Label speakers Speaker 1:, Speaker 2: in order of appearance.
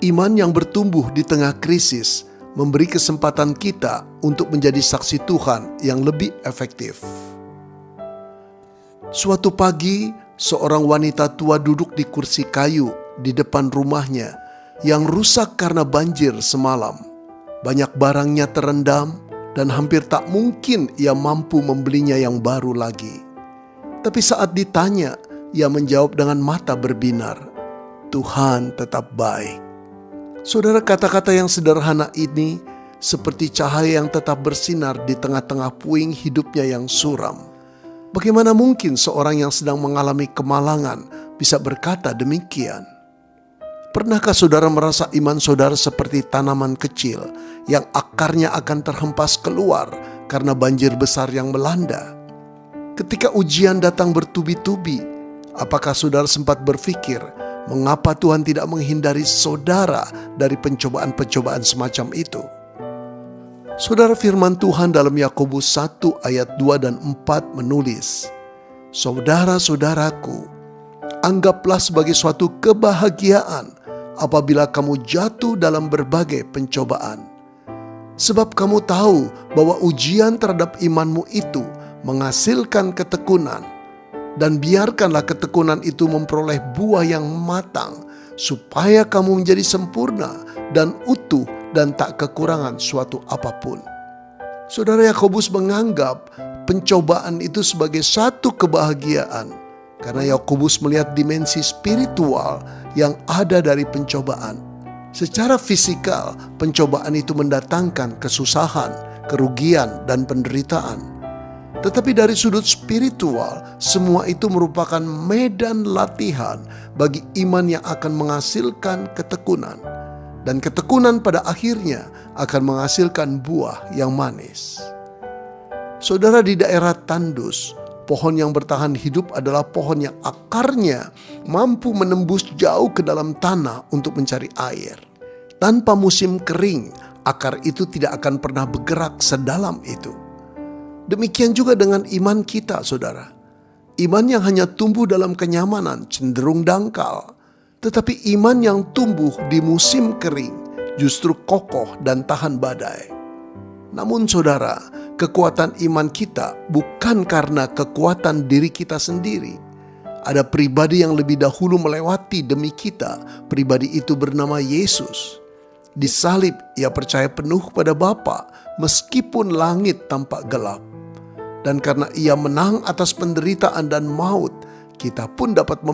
Speaker 1: Iman yang bertumbuh di tengah krisis memberi kesempatan kita untuk menjadi saksi Tuhan yang lebih efektif. Suatu pagi, seorang wanita tua duduk di kursi kayu di depan rumahnya yang rusak karena banjir semalam. Banyak barangnya terendam dan hampir tak mungkin ia mampu membelinya yang baru lagi. Tapi saat ditanya, ia menjawab dengan mata berbinar, "Tuhan tetap baik." Saudara, kata-kata yang sederhana ini seperti cahaya yang tetap bersinar di tengah-tengah puing hidupnya yang suram. Bagaimana mungkin seorang yang sedang mengalami kemalangan bisa berkata demikian? Pernahkah saudara merasa iman saudara seperti tanaman kecil yang akarnya akan terhempas keluar karena banjir besar yang melanda? Ketika ujian datang bertubi-tubi, apakah saudara sempat berpikir, mengapa Tuhan tidak menghindari saudara dari pencobaan-pencobaan semacam itu? Saudara, firman Tuhan dalam Yakobus 1 ayat 2 dan 4 menulis, "Saudara-saudaraku, anggaplah sebagai suatu kebahagiaan apabila kamu jatuh dalam berbagai pencobaan. Sebab kamu tahu bahwa ujian terhadap imanmu itu menghasilkan ketekunan. Dan biarkanlah ketekunan itu memperoleh buah yang matang, supaya kamu menjadi sempurna dan utuh dan tak kekurangan suatu apapun." Saudara, Yakobus menganggap pencobaan itu sebagai satu kebahagiaan, karena Yakobus melihat dimensi spiritual yang ada dari pencobaan. Secara fisikal, pencobaan itu mendatangkan kesusahan, kerugian, dan penderitaan. Tetapi dari sudut spiritual, semua itu merupakan medan latihan bagi iman yang akan menghasilkan ketekunan. Dan ketekunan pada akhirnya akan menghasilkan buah yang manis. Saudara, di daerah tandus, pohon yang bertahan hidup adalah pohon yang akarnya mampu menembus jauh ke dalam tanah untuk mencari air. Tanpa musim kering, akar itu tidak akan pernah bergerak sedalam itu. Demikian juga dengan iman kita, saudara. Iman yang hanya tumbuh dalam kenyamanan cenderung dangkal. Tetapi iman yang tumbuh di musim kering justru kokoh dan tahan badai. Namun saudara, kekuatan iman kita bukan karena kekuatan diri kita sendiri. Ada pribadi yang lebih dahulu melewati demi kita. Pribadi itu bernama Yesus. Disalib, ia percaya penuh pada Bapa meskipun langit tampak gelap. Dan karena ia menang atas penderitaan dan maut, kita pun dapat memiliki